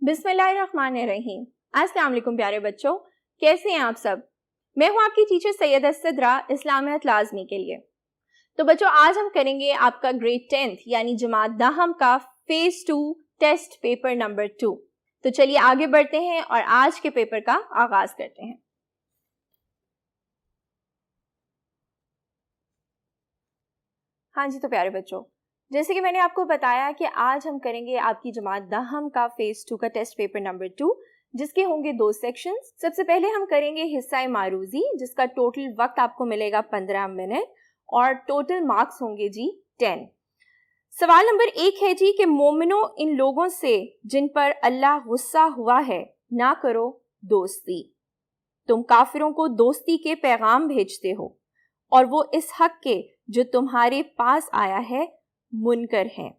بسم اللہ الرحمن الرحیم۔ السلام علیکم پیارے بچوں، کیسے ہیں آپ سب؟ میں ہوں آپ کی ٹیچر سیدہ صدرہ اسلامیات لازمی کے لیے۔ تو بچوں آج ہم کریں گے آپ کا گریڈ 10 یعنی جماعت دہم کا فیز 2 ٹیسٹ پیپر نمبر 2۔ تو چلیے آگے بڑھتے ہیں اور آج کے پیپر کا آغاز کرتے ہیں۔ ہاں جی، تو پیارے بچوں جیسے کہ میں نے آپ کو بتایا کہ آج ہم کریں گے آپ کی جماعت دہم کا فیز 2 کا ٹیسٹ پیپر نمبر 2، جس کے ہوں گے 2 سیکشنز۔ سب سے پہلے ہم کریں گے حصہ معروضی، جس کا ٹوٹل وقت آپ کو ملے گا 15 منٹ اور ٹوٹل مارکس ہوں گے جی 10۔ سوال نمبر 1 ہے جی کہ مومنوں ان لوگوں سے جن پر اللہ غصہ ہوا ہے نہ کرو دوستی، تم کافروں کو دوستی کے پیغام بھیجتے ہو اور وہ اس حق کے جو تمہارے پاس آیا ہے منکر ہیں۔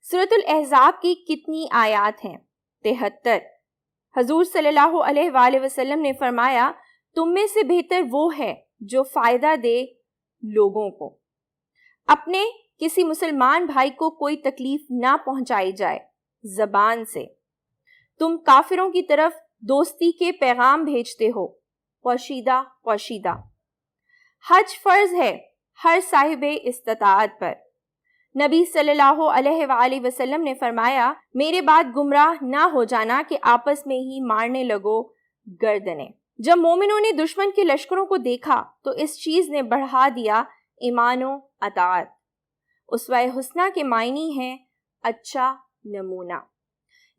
سورۃ الاحزاب کی کتنی آیات ہیں؟ 73۔ حضور صلی اللہ علیہ وآلہ وسلم نے فرمایا تم میں سے بہتر وہ ہے جو فائدہ دے لوگوں کو، اپنے کسی مسلمان بھائی کو کوئی تکلیف نہ پہنچائی جائے زبان سے، تم کافروں کی طرف دوستی کے پیغام بھیجتے ہو پوشیدہ پوشیدہ۔ حج فرض ہے ہر صاحب استطاعت پر۔ نبی صلی اللہ علیہ وآلہ وسلم نے فرمایا میرے بعد گمراہ نہ ہو جانا کہ آپس میں ہی مارنے لگو گردنیں۔ جب مومنوں نے دشمن کے لشکروں کو دیکھا تو اس چیز نے بڑھا دیا ایمان و اطاعت۔ اسوہ حسنہ کے معنی ہیں اچھا نمونہ۔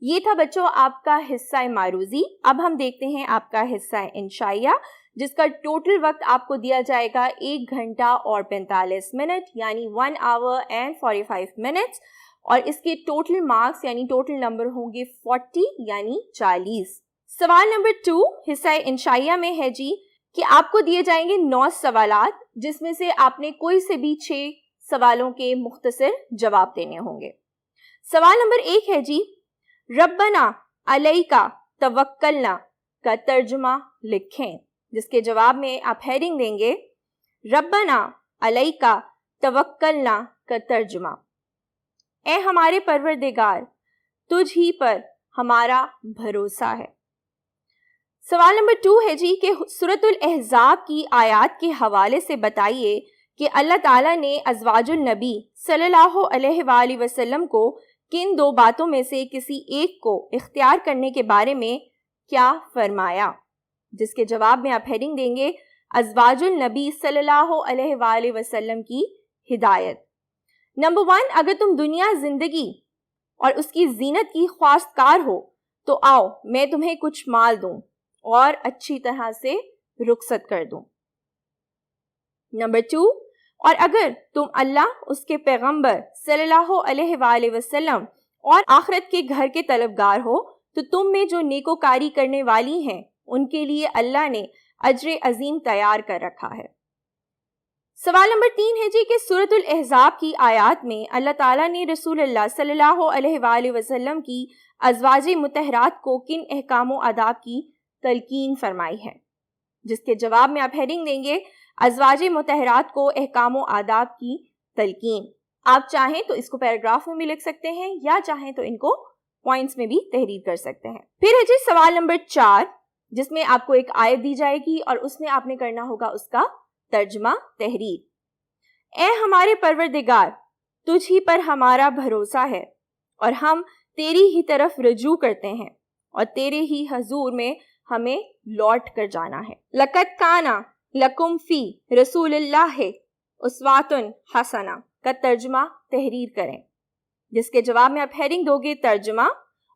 یہ تھا بچوں آپ کا حصہ معروضی۔ اب ہم دیکھتے ہیں آپ کا حصہ انشائیہ، جس کا ٹوٹل وقت آپ کو دیا جائے گا 1 گھنٹہ اور 45 منٹ یعنی 1 hour and 45 minutes، اور اس کے ٹوٹل مارکس یعنی ٹوٹل نمبر ہوں گے 40 یعنی 40۔ سوال نمبر 2 حصہ انشائیہ میں ہے جی کہ آپ کو دیے جائیں گے 9 سوالات، جس میں سے آپ نے کوئی سے بھی 6 سوالوں کے مختصر جواب دینے ہوں گے۔ سوال نمبر 1 ہے جی ربنا علیکا توکلنا کا ترجمہ لکھیں، جس کے جواب میں آپ ہیڈنگ دیں گے ربنا علیکا توکلنا کا ترجمہ اے ہمارے پروردگار تجھ ہی پر ہمارا بھروسہ ہے۔ سوال نمبر 2 ہے جی کہ سورۃ الاحزاب کی آیات کے حوالے سے بتائیے کہ اللہ تعالیٰ نے ازواج النبی صلی اللہ علیہ وآلہ وسلم کو کن 2 باتوں میں سے کسی ایک کو اختیار کرنے کے بارے میں کیا فرمایا، جس کے جواب میں آپ ہیڈنگ دیں گے ازواج النبی صلی اللہ علیہ وآلہ وسلم کی ہدایت۔ نمبر 1 اگر تم دنیا زندگی اور اس کی زینت کی خواستگار ہو تو آؤ میں تمہیں کچھ مال دوں اور اچھی طرح سے رخصت کر دوں۔ نمبر 2 اور اگر تم اللہ، اس کے پیغمبر صلی اللہ علیہ وآلہ وسلم اور آخرت کے گھر کے طلبگار ہو تو تم میں جو نیکوکاری کرنے والی ہیں ان کے لیے اللہ نے اجر عظیم تیار کر رکھا ہے۔ سوال نمبر 3 ہے جی کہ سورۃ الاحزاب کی آیات میں اللہ تعالیٰ نے رسول اللہ صلی اللہ علیہ وآلہ وسلم کی ازواج مطہرات کو کن احکام و آداب کی تلقین فرمائی ہے، جس کے جواب میں آپ ہیڈنگ دیں گے ازواج مطہرات کو احکام و آداب کی تلقین۔ آپ چاہیں تو اس کو پیراگراف میں بھی لکھ سکتے ہیں یا چاہیں تو ان کو پوائنٹس میں بھی تحریر کر سکتے ہیں۔ پھر ہے جی سوال نمبر 4، جس میں آپ کو ایک آیت دی جائے گی اور اس میں آپ نے کرنا ہوگا اس کا ترجمہ تحریر۔ اے ہمارے پروردگار تجھ ہی پر ہمارا بھروسہ ہے اور ہم تیری ہی طرف رجوع کرتے ہیں اور تیرے ہی حضور میں ہمیں لوٹ کر جانا ہے۔ لقد کان لکم فی رسول اللہ اسوۃ حسنہ کا ترجمہ تحریر کریں، جس کے جواب میں آپ ہیڈنگ دو گے ترجمہ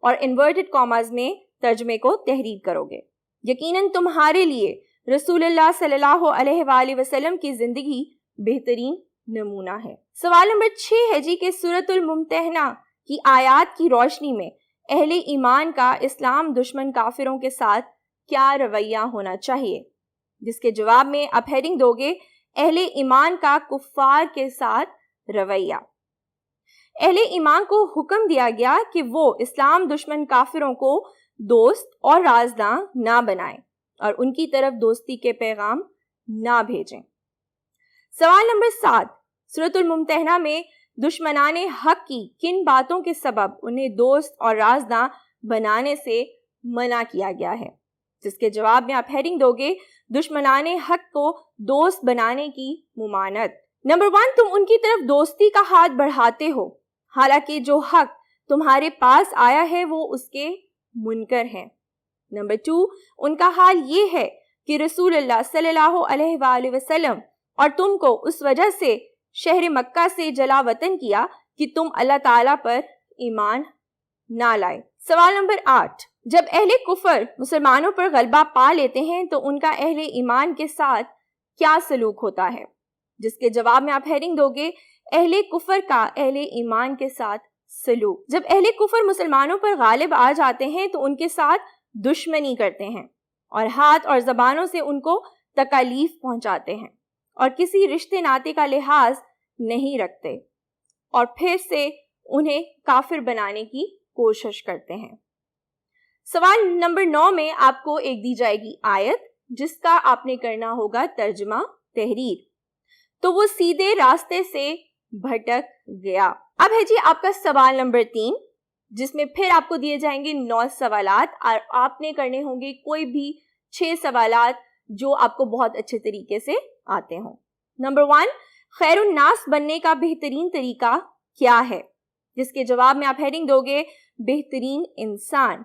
اور انورٹڈ کاماز میں ترجمے کو تحریر کرو گے۔ یقیناً تمہارے لیے رسول اللہ صلی اللہ علیہ وآلہ وسلم کی زندگی بہترین نمونہ ہے۔ سوال نمبر 6 ہے جی کہ سورۃ الممتحنہ کی آیات کی روشنی میں اہل ایمان کا اسلام دشمن کافروں کے ساتھ کیا رویہ ہونا چاہیے، جس کے جواب میں آپ ہیڈنگ دو گے اہل ایمان کا کفار کے ساتھ رویہ۔ اہل ایمان کو حکم دیا گیا کہ وہ اسلام دشمن کافروں کو دوست اور رازداں نہ بنائیں اور ان کی طرف دوستی کے پیغام نہ بھیجیں۔ سوال نمبر 7 سورۃ الممتحنہ میں دشمنان حق کی کن باتوں کے سبب انہیں دوست اور رازداں بنانے سے منع کیا گیا ہے، جس کے جواب میں آپ ہیڈنگ دو گے دشمنان حق کو دوست بنانے کی ممانعت۔ نمبر 1، تم ان کی طرف دوستی کا ہاتھ بڑھاتے ہو حالانکہ جو حق تمہارے پاس آیا ہے وہ اس کے منکر ہیں۔ نمبر 2، ان کا حال یہ ہے کہ رسول اللہ صلی اللہ علیہ وآلہ وسلم اور تم کو اس وجہ سے شہر مکہ سے جلا وطن کیا کہ تم اللہ تعالیٰ پر ایمان نہ لائے۔ سوال نمبر 8، جب اہل کفر مسلمانوں پر غلبہ پا لیتے ہیں تو ان کا اہل ایمان کے ساتھ کیا سلوک ہوتا ہے؟ جس کے جواب میں آپ ہیڈنگ دو گے اہل کفر کا اہل ایمان کے ساتھ سلوک۔ جب اہل کفر مسلمانوں پر غالب آ جاتے ہیں تو ان کے ساتھ دشمنی کرتے ہیں اور ہاتھ اور زبانوں سے ان کو تکالیف پہنچاتے ہیں اور کسی رشتے ناطے کا لحاظ نہیں رکھتے اور پھر سے انہیں کافر بنانے کی کوشش کرتے ہیں۔ سوال نمبر 9 میں آپ کو ایک دی جائے گی آیت جس کا آپ نے کرنا ہوگا ترجمہ تحریر۔ تو وہ سیدھے راستے سے بھٹک گیا۔ اب ہے جی آپ کا سوال نمبر 3 جس میں پھر آپ کو دیے جائیں گے 9 سوالات اور آپ نے کرنے ہوں گے کوئی بھی 6 سوالات جو آپ کو بہت اچھے طریقے سے آتے ہوں۔ نمبر 1، خیر الناس بننے کا بہترین طریقہ کیا ہے؟ جس کے جواب میں آپ ہیڈنگ دو گے بہترین انسان۔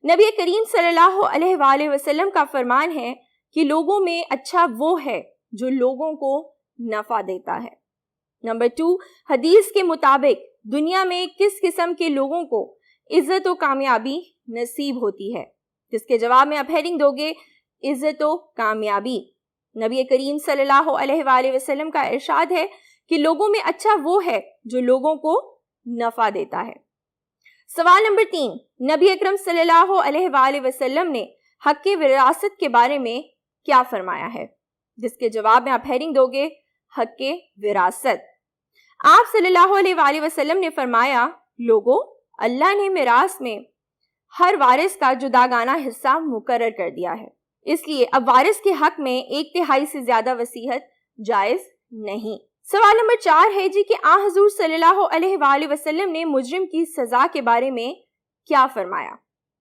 نبی کریم صلی اللہ علیہ وآلہ وسلم کا فرمان ہے کہ لوگوں میں اچھا وہ ہے جو لوگوں کو نفع دیتا ہے۔ نمبر 2، حدیث کے مطابق دنیا میں کس قسم کے لوگوں کو عزت و کامیابی نصیب ہوتی ہے؟ جس کے جواب میں آپ ہیڈنگ دو گے عزت و کامیابی۔ نبی کریم صلی اللہ علیہ وآلہ وسلم کا ارشاد ہے کہ لوگوں میں اچھا وہ ہے جو لوگوں کو نفع دیتا ہے۔ سوال نمبر 3، نبی اکرم صلی اللہ علیہ وآلہ وسلم نے حق وراثت کے بارے میں کیا فرمایا ہے؟ جس کے جواب میں آپ ہیڈنگ دو گے حق وراثت۔ آپ صلی اللہ علیہ وآلہ وسلم نے فرمایا لوگو اللہ نے میراث میں ہر وارث کا جداگانہ حصہ مقرر کر دیا ہے، اس لیے اب وارث کے حق میں 1/3 سے زیادہ وصیت جائز نہیں۔ سوال نمبر 4 ہے جی کہ حضور صلی اللہ علیہ وآلہ وسلم نے مجرم کی سزا کے بارے میں کیا فرمایا؟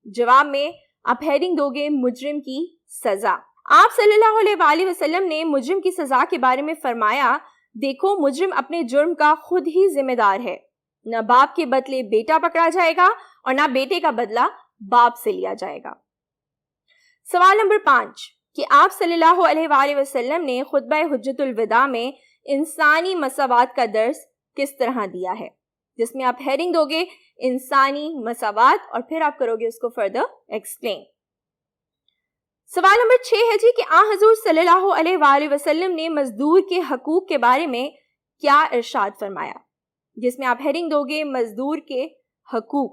جواب میں آپ ہیڈنگ دو گے مجرم کی سزا۔ آپ صلی اللہ علیہ وآلہ وسلم نے مجرم کی سزا کے بارے میں فرمایا دیکھو مجرم اپنے جرم کا خود ہی ذمہ دار ہے، نہ باپ کے بدلے بیٹا پکڑا جائے گا اور نہ بیٹے کا بدلہ باپ سے لیا جائے گا۔ سوال نمبر 5 کہ آپ صلی اللہ علیہ وآلہ وسلم نے خطبہ حجۃ الوداع میں انسانی مساوات کا درس کس طرح دیا ہے؟ جس میں آپ ہیڈنگ دو گے انسانی مساوات اور پھر آپ کرو گے اس کو فردر ایکسپلین۔ سوال نمبر 6 ہے جی کہ حضور صلی اللہ علیہ وآلہ وسلم نے مزدور کے حقوق کے بارے میں کیا ارشاد فرمایا؟ جس میں آپ ہیڈنگ دو گے مزدور کے حقوق۔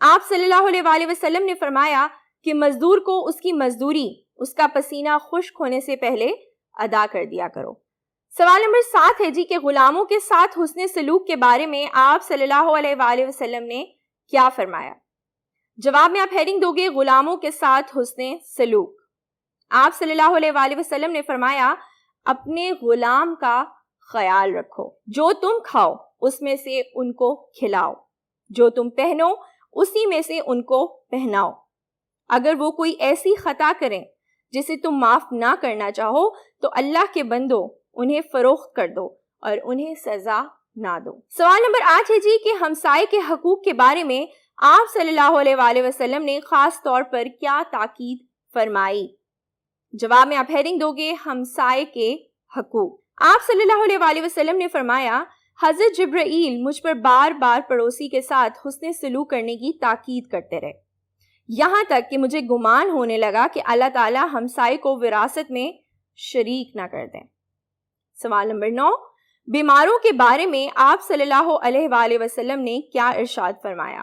آپ صلی اللہ علیہ وآلہ وسلم نے فرمایا کہ مزدور کو اس کی مزدوری اس کا پسینہ خشک ہونے سے پہلے ادا کر دیا کرو۔ سوال نمبر 7 ہے جی کہ غلاموں کے ساتھ حسن سلوک کے بارے میں آپ صلی اللہ علیہ وآلہ وسلم نے کیا فرمایا؟ جواب میں آپ ہیڈنگ دو گے غلاموں کے ساتھ حسن سلوک۔ آپ صلی اللہ علیہ وآلہ وسلم نے فرمایا اپنے غلام کا خیال رکھو، جو تم کھاؤ اس میں سے ان کو کھلاؤ، جو تم پہنو اسی میں سے ان کو پہناؤ۔ اگر وہ کوئی ایسی خطا کریں جسے تم معاف نہ کرنا چاہو تو اللہ کے بندو انہیں فروخت کر دو اور انہیں سزا نہ دو۔ سوال نمبر 8 ہے جی کہ ہمسائے کے حقوق کے بارے میں آپ صلی اللہ علیہ وآلہ وسلم نے خاص طور پر کیا تاکید فرمائی؟ جواب میں آپ ہیڈنگ دو گے ہمسائے کے حقوق۔ آپ صلی اللہ علیہ وآلہ وسلم نے فرمایا حضرت جبرائیل مجھ پر بار بار پڑوسی کے ساتھ حسن سلوک کرنے کی تاکید کرتے رہے، یہاں تک کہ مجھے گمان ہونے لگا کہ اللہ تعالیٰ ہمسائے کو وراثت میں شریک نہ کر دیں۔ سوال نمبر 9 بیماروں کے بارے میں آپ صلی اللہ علیہ وآلہ وسلم نے کیا ارشاد فرمایا؟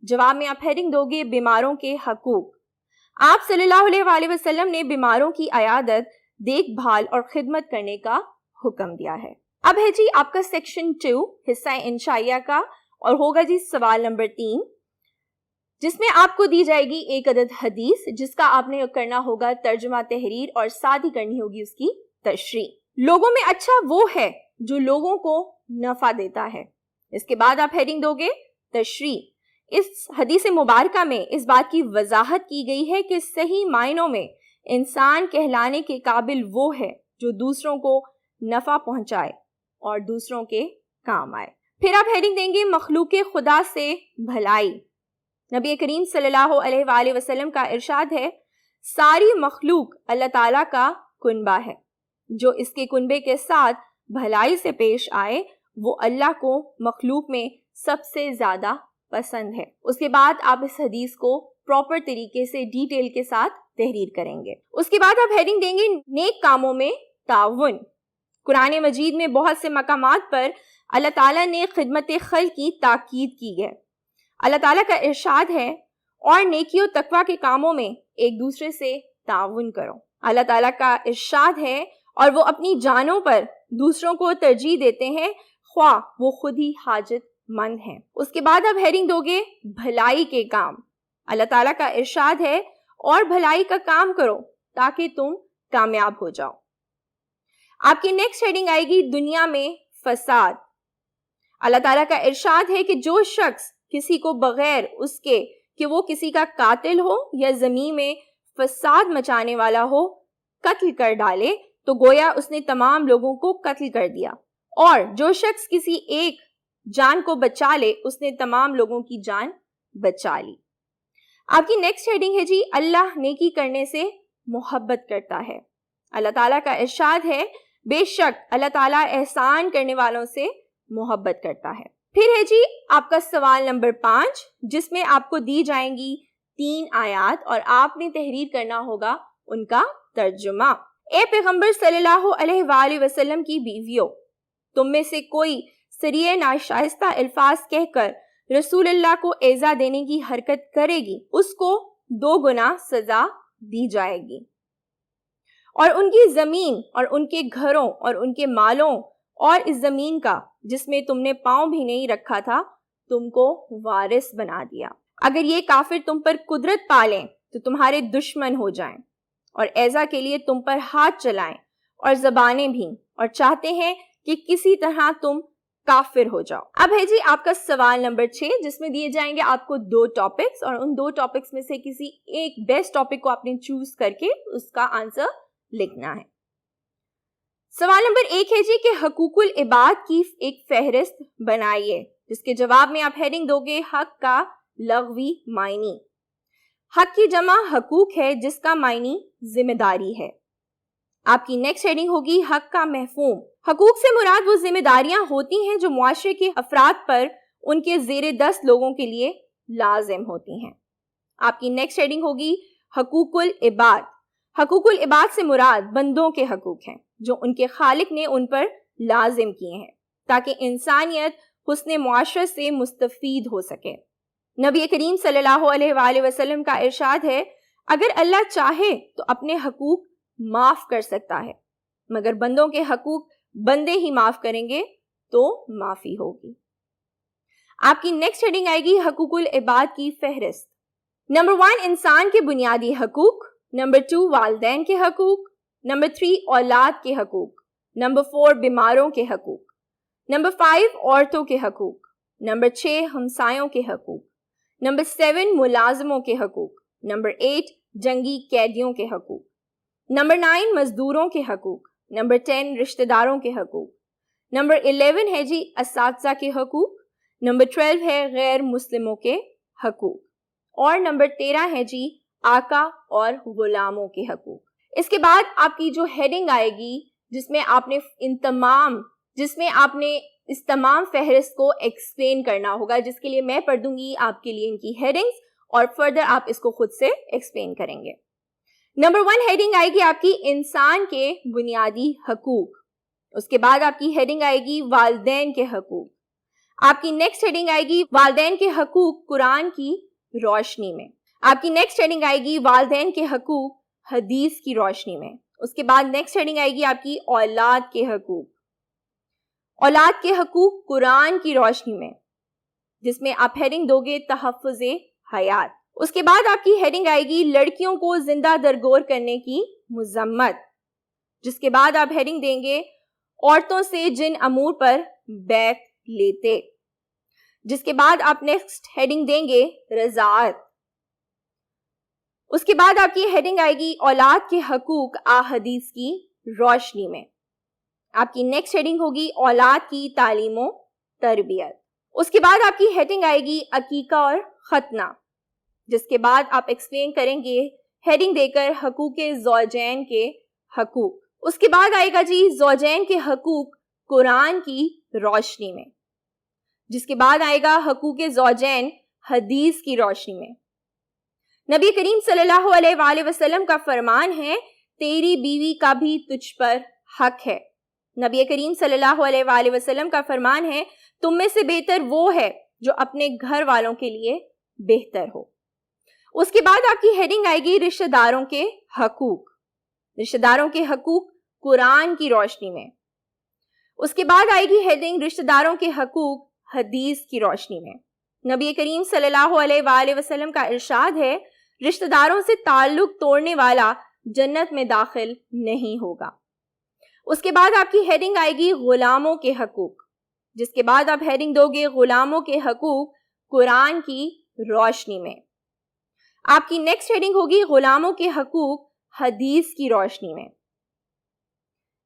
جواب میں آپ ہیڈنگ دو گے بیماروں کے حقوق۔ آپ صلی اللہ علیہ وآلہ وسلم نے بیماروں کی عیادت، دیکھ بھال اور خدمت کرنے کا حکم دیا ہے۔ اب ہے جی آپ کا سیکشن 2 حصہ انشائیہ کا اور ہوگا جی سوال نمبر 3 جس میں آپ کو دی جائے گی ایک عدد حدیث جس کا آپ نے کرنا ہوگا ترجمہ تحریر اور ساتھ ہی کرنی ہوگی اس کی تشریح۔ لوگوں میں اچھا وہ ہے جو لوگوں کو نفع دیتا ہے، اس کے بعد آپ ہیڈنگ دو گے تشریح، اس حدیث مبارکہ میں اس بات کی وضاحت کی گئی ہے کہ صحیح معنوں میں انسان کہلانے کے قابل وہ ہے جو دوسروں کو نفع پہنچائے اور دوسروں کے کام آئے۔ پھر آپ ہیڈنگ دیں گے مخلوق خدا سے بھلائی۔ نبی کریم صلی اللہ علیہ وآلہ وسلم کا ارشاد ہے، ساری مخلوق اللہ تعالیٰ کا کنبہ ہے، جو اس کے کنبے کے ساتھ بھلائی سے پیش آئے وہ اللہ کو مخلوق میں سب سے زیادہ پسند ہے۔ اس کے بعد آپ اس حدیث کو پراپر طریقے سے ڈیٹیل کے ساتھ تحریر کریں گے۔ اس کے بعد آپ ہیڈنگ دیں گے نیک کاموں میں تعاون۔ قرآن مجید میں بہت سے مقامات پر اللہ تعالیٰ نے خدمت خلق کی تاکید کی ہے۔ اللہ تعالیٰ کا ارشاد ہے، اور نیکی و تقویٰ کے کاموں میں ایک دوسرے سے تعاون کرو۔ اللہ تعالیٰ کا ارشاد ہے، اور وہ اپنی جانوں پر دوسروں کو ترجیح دیتے ہیں خواہ وہ خود ہی حاجت مند ہیں۔ اس کے بعد آپ ہیڈنگ دو گے بھلائی کے کام۔ اللہ تعالیٰ کا ارشاد ہے، اور بھلائی کا کام کرو تاکہ تم کامیاب ہو جاؤ۔ آپ کی نیکسٹ ہیڈنگ آئے گی دنیا میں فساد۔ اللہ تعالیٰ کا ارشاد ہے کہ جو شخص کسی کو بغیر اس کے کہ وہ کسی کا قاتل ہو یا زمین میں فساد مچانے والا ہو قتل کر ڈالے تو گویا اس نے تمام لوگوں کو قتل کر دیا، اور جو شخص کسی ایک جان کو بچا لے اس نے تمام لوگوں کی جان بچا لی۔ آپ کی نیکسٹ ہیڈنگ ہے جی اللہ نیکی کرنے سے محبت کرتا ہے۔ اللہ تعالیٰ کا ارشاد ہے، بے شک اللہ تعالیٰ احسان کرنے والوں سے محبت کرتا ہے۔ پھر ہے جی آپ کا سوال نمبر 5، جس میں آپ کو دی جائیں گی 3 آیات اور آپ نے تحریر کرنا ہوگا ان کا ترجمہ۔ اے پیغمبر صلی اللہ علیہ وآلہ وسلم کی بیویوں، تم میں سے کوئی سریح ناشائستہ الفاظ کہہ کر رسول اللہ کو ایذا دینے کی حرکت کرے گی، اس کو 2 گنا سزا دی جائے گی، اور ان کی زمین اور ان کے گھروں اور ان کے مالوں اور اس زمین کا جس میں تم نے پاؤں بھی نہیں رکھا تھا تم کو وارث بنا دیا۔ اگر یہ کافر تم پر قدرت پالیں تو تمہارے دشمن ہو جائیں اور ایذا کے لیے تم پر ہاتھ چلائیں اور زبانیں بھی، اور چاہتے ہیں کہ کسی طرح تم کافر ہو جاؤ۔ اب ہے جی آپ کا سوال نمبر 6، جس میں دیے جائیں گے آپ کو 2 ٹاپکس، اور ان 2 ٹاپکس میں سے کسی ایک بیسٹ ٹاپک کو آپ نے چوز کر کے اس کا آنسر لکھنا ہے۔ سوال نمبر 1 ہے جی کہ حقوق العباد کی ایک فہرست بنائیے، جس کے جواب میں آپ ہیڈنگ دو گے حق کا لغوی معنی۔ حق کی جمع حقوق ہے جس کا معنی ذمہ داری ہے۔ آپ کی نیکسٹ ہیڈنگ ہوگی حق کا مفہوم۔ حقوق سے مراد وہ ذمہ داریاں ہوتی ہیں جو معاشرے کے افراد پر ان کے زیر دست لوگوں کے لیے لازم ہوتی ہیں۔ آپ کی نیکسٹ ہیڈنگ ہوگی حقوق العباد۔ حقوق العباد سے مراد بندوں کے حقوق ہیں جو ان کے خالق نے ان پر لازم کیے ہیں تاکہ انسانیت حسن معاشرت سے مستفید ہو سکے۔ نبی کریم صلی اللہ علیہ وآلہ وسلم کا ارشاد ہے، اگر اللہ چاہے تو اپنے حقوق معاف کر سکتا ہے، مگر بندوں کے حقوق بندے ہی معاف کریں گے تو معافی ہوگی۔ آپ کی نیکسٹ ہیڈنگ آئے گی حقوق العباد کی فہرست۔ نمبر 1 انسان کے بنیادی حقوق، نمبر 2 والدین کے حقوق، نمبر 3 اولاد کے حقوق، نمبر 4 بیماروں کے حقوق، نمبر 5 عورتوں کے حقوق، نمبر 6 ہمسایوں کے حقوق، نمبر 7 ملازموں کے حقوق، نمبر 8 جنگی قیدیوں کے حقوق، نمبر 9 مزدوروں کے حقوق، نمبر 10 رشتہ داروں کے حقوق، نمبر 11 ہے جی اساتذہ کے حقوق، نمبر 12 ہے غیر مسلموں کے حقوق، اور نمبر 13 ہے جی آقا اور غلاموں کے حقوق۔ اس کے بعد آپ کی جو ہیڈنگ آئے گی جس میں آپ نے اس تمام فہرست کو ایکسپلین کرنا ہوگا، جس کے لیے میں پڑھ دوں گی آپ کے لیے ان کی ہیڈنگز اور فردر آپ اس کو خود سے ایکسپلین کریں گے۔ نمبر 1 ہیڈنگ آئے گی آپ کی انسان کے بنیادی حقوق۔ اس کے بعد آپ کی ہیڈنگ آئے گی والدین کے حقوق۔ آپ کی نیکسٹ ہیڈنگ آئے گی والدین کے حقوق قرآن کی روشنی میں۔ آپ کی نیکسٹ ہیڈنگ آئے گی والدین کے حقوق حدیث کی روشنی میں۔ اس کے بعد نیکسٹ ہیڈنگ آئے گی آپ کی اولاد کے حقوق۔ اولاد کے حقوق قرآن کی روشنی میں، جس میں آپ ہیڈنگ دو گے تحفظ حیات۔ اس کے بعد آپ کی ہیڈنگ آئے گی لڑکیوں کو زندہ درگور کرنے کی مذمت، جس کے بعد آپ ہیڈنگ دیں گے عورتوں سے جن امور پر بیعت لیتے۔ جس کے بعد آپ نیکسٹ ہیڈنگ دیں گے رضاعت. اس کے بعد آپ کی ہیڈنگ آئے گی اولاد کے حقوق احادیث کی روشنی میں. آپ کی نیکسٹ ہیڈنگ ہوگی اولاد کی تعلیم و تربیت. اس کے بعد آپ کی ہیڈنگ آئے گی عقیقہ اور ختنہ، جس کے بعد آپ ایکسپلین کریں گے ہیڈنگ دے کر حقوق زوجین کے حقوق. اس کے بعد آئے گا جی زوجین کے حقوق قرآن کی روشنی میں، جس کے بعد آئے گا حقوق زوجین حدیث کی روشنی میں. نبی کریم صلی اللہ علیہ وآلہ وسلم کا فرمان ہے تیری بیوی کا بھی تجھ پر حق ہے. نبی کریم صلی اللہ علیہ وآلہ وسلم کا فرمان ہے تم میں سے بہتر وہ ہے جو اپنے گھر والوں کے لیے بہتر ہو. اس کے بعد آپ کی ہیڈنگ آئے گی رشتہ داروں کے حقوق. رشتہ داروں کے حقوق قرآن کی روشنی میں. اس کے بعد آئے گی ہیڈنگ رشتہ داروں کے حقوق حدیث کی روشنی میں. نبی کریم صلی اللہ علیہ وآلہ وسلم کا ارشاد ہے رشتہ داروں سے تعلق توڑنے والا جنت میں داخل نہیں ہوگا. اس کے بعد آپ کی ہیڈنگ آئے گی غلاموں کے حقوق، جس کے بعد آپ ہیڈنگ دو گے غلاموں کے حقوق قرآن کی روشنی میں. آپ کی نیکسٹ ہیڈنگ ہوگی غلاموں کے حقوق حدیث کی روشنی میں.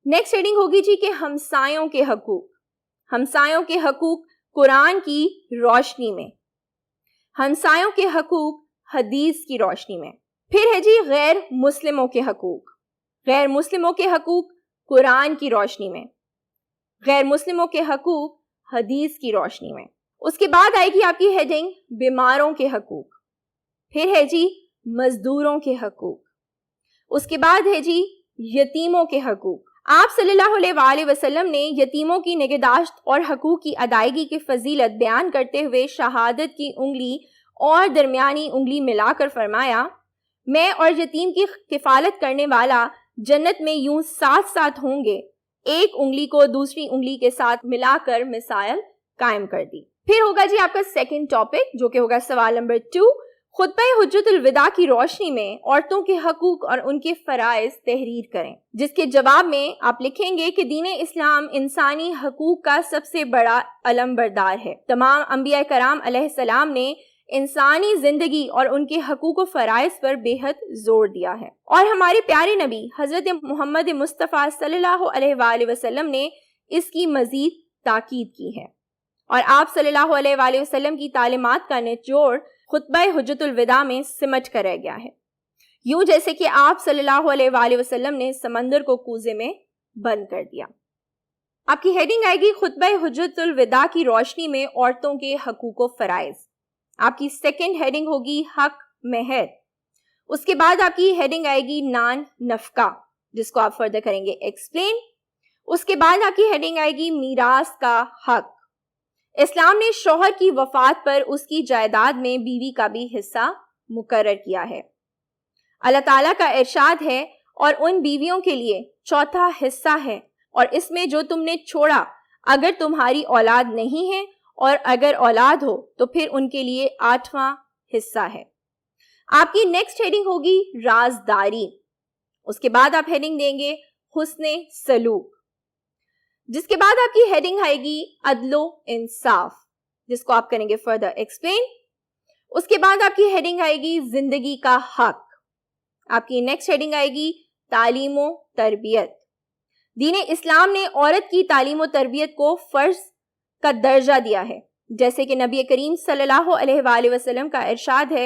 نیکسٹ ہیڈنگ ہوگی جی کہ ہمسایوں کے حقوق. ہمسایوں کے حقوق قرآن کی روشنی میں. ہمسایوں کے حقوق حدیث کی روشنی میں. پھر ہے جی غیر مسلموں کے حقوق. غیر مسلموں کے حقوق قرآن کی روشنی میں. غیر مسلموں کے حقوق حدیث کی روشنی میں. اس کے بعد آئے گی آپ کی ہیڈنگ بیماروں کے حقوق. پھر ہے جی مزدوروں کے حقوق. اس کے بعد ہے جی یتیموں کے حقوق. آپ صلی اللہ علیہ وآلہ وسلم نے یتیموں کی نگہداشت اور حقوق کی ادائیگی کی فضیلت بیان کرتے ہوئے شہادت کی انگلی اور درمیانی انگلی ملا کر فرمایا میں اور یتیم کی کفالت کرنے والا جنت میں یوں ساتھ ساتھ ہوں گے. ایک انگلی کو دوسری انگلی کے ساتھ ملا کر مثال قائم کر دی. پھر ہوگا جی آپ کا سیکنڈ ٹاپک جو کہ ہوگا سوال نمبر 2، خطبہ حجت الوداع کی روشنی میں عورتوں کے حقوق اور ان کے فرائض تحریر کریں، جس کے جواب میں آپ لکھیں گے کہ دین اسلام انسانی حقوق کا سب سے بڑا علم بردار ہے. تمام انبیاء کرام علیہ السلام نے انسانی زندگی اور ان کے حقوق و فرائض پر بے حد زور دیا ہے، اور ہمارے پیارے نبی حضرت محمد مصطفیٰ صلی اللہ علیہ وآلہ وسلم نے اس کی مزید تاکید کی ہے. اور آپ صلی اللہ علیہ وآلہ وسلم کی تعلیمات کا نچوڑ خطبہ حجت الوداع میں سمٹ کر رہ گیا ہے، یوں جیسے کہ آپ صلی اللہ علیہ وآلہ وسلم نے سمندر کو کوزے میں بند کر دیا. آپ کی ہیڈنگ آئے گی خطبہ حجت الوداع کی روشنی میں عورتوں کے حقوق و فرائض. آپ کی سیکنڈ ہیڈنگ ہوگی حق مہر. اس کے بعد آپ کی ہیڈنگ آئے گی نان نفقہ، جس کو آپ فردر کریں گے ایکسپلین. اس کے بعد آپ کی ہیڈنگ آئے گی میراث کا حق. اسلام نے شوہر کی وفات پر اس کی جائیداد میں بیوی کا بھی حصہ مقرر کیا ہے. اللہ تعالیٰ کا ارشاد ہے اور ان بیویوں کے لیے چوتھا حصہ ہے، اور اس میں جو تم نے چھوڑا اگر تمہاری اولاد نہیں ہے، اور اگر اولاد ہو تو پھر ان کے لیے 8واں حصہ ہے. آپ کی نیکسٹ ہیڈنگ ہوگی رازداری. اس کے بعد آپ ہیڈنگ دیں گے حسن سلوک، جس کے بعد آپ کی ہیڈنگ آئے گی عدل و انصاف، جس کو آپ کریں گے فردر ایکسپلین. اس کے بعد آپ کی ہیڈنگ آئے گی زندگی کا حق. آپ کی نیکسٹ ہیڈنگ آئے گی تعلیم و تربیت. دین اسلام نے عورت کی تعلیم و تربیت کو فرض کا درجہ دیا ہے، جیسے کہ نبی کریم صلی اللہ علیہ وآلہ وسلم کا ارشاد ہے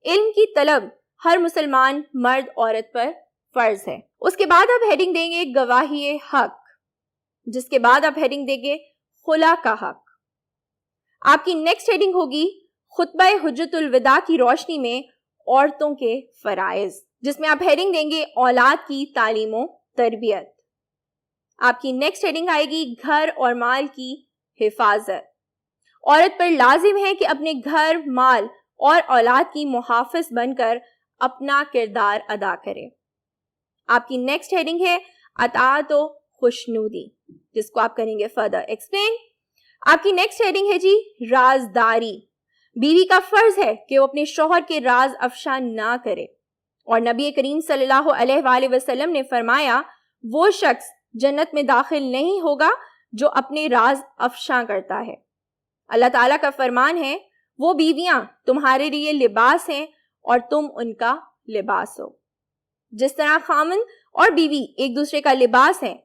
علم کی طلب ہر مسلمان مرد عورت پر فرض ہے. اس کے بعد آپ ہیڈنگ دیں گے گواہی حق، جس کے بعد آپ ہیڈنگ دیں گے خلا کا حق. آپ کی نیکسٹ ہیڈنگ ہوگی خطبہ حجت الوداع کی روشنی میں عورتوں کے فرائض، جس میں آپ ہیڈنگ دیں گے اولاد کی تعلیم و تربیت. آپ کی نیکسٹ ہیڈنگ آئے گی گھر اور مال کی حفاظت. عورت پر لازم ہے کہ اپنے گھر، مال اور اولاد کی محافظ بن کر اپنا کردار ادا کرے. آپ کی نیکسٹ ہیڈنگ ہے اطاعت و خوشنودی، جس کو آپ کریں گے فردر ایکسپلین. آپ کی نیکسٹ ہیڈنگ ہے جی رازداری. بیوی کا فرض ہے کہ وہ اپنے شوہر کے راز افشا نہ کرے، اور نبی کریم صلی اللہ علیہ وآلہ وسلم نے فرمایا وہ شخص جنت میں داخل نہیں ہوگا جو اپنے راز افشا کرتا ہے. اللہ تعالیٰ کا فرمان ہے وہ بیویاں تمہارے لیے لباس ہیں اور تم ان کا لباس ہو. جس طرح خامند اور بیوی ایک دوسرے کا لباس ہیں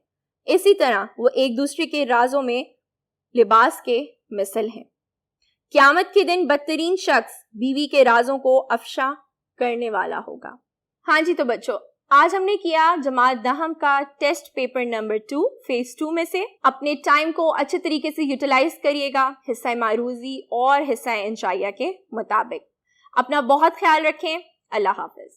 اسی طرح وہ ایک دوسرے کے رازوں میں لباس کے مثل ہیں. قیامت کے دن بدترین شخص بیوی کے رازوں کو افشا کرنے والا ہوگا. ہاں جی تو بچوں آج ہم نے کیا جماعت دہم کا ٹیسٹ پیپر نمبر 2 فیز 2 میں سے. اپنے ٹائم کو اچھے طریقے سے یوٹیلائز کریے گا حصہ معروضی اور حصہ انشائیہ کے مطابق. اپنا بہت خیال رکھیں. اللہ حافظ.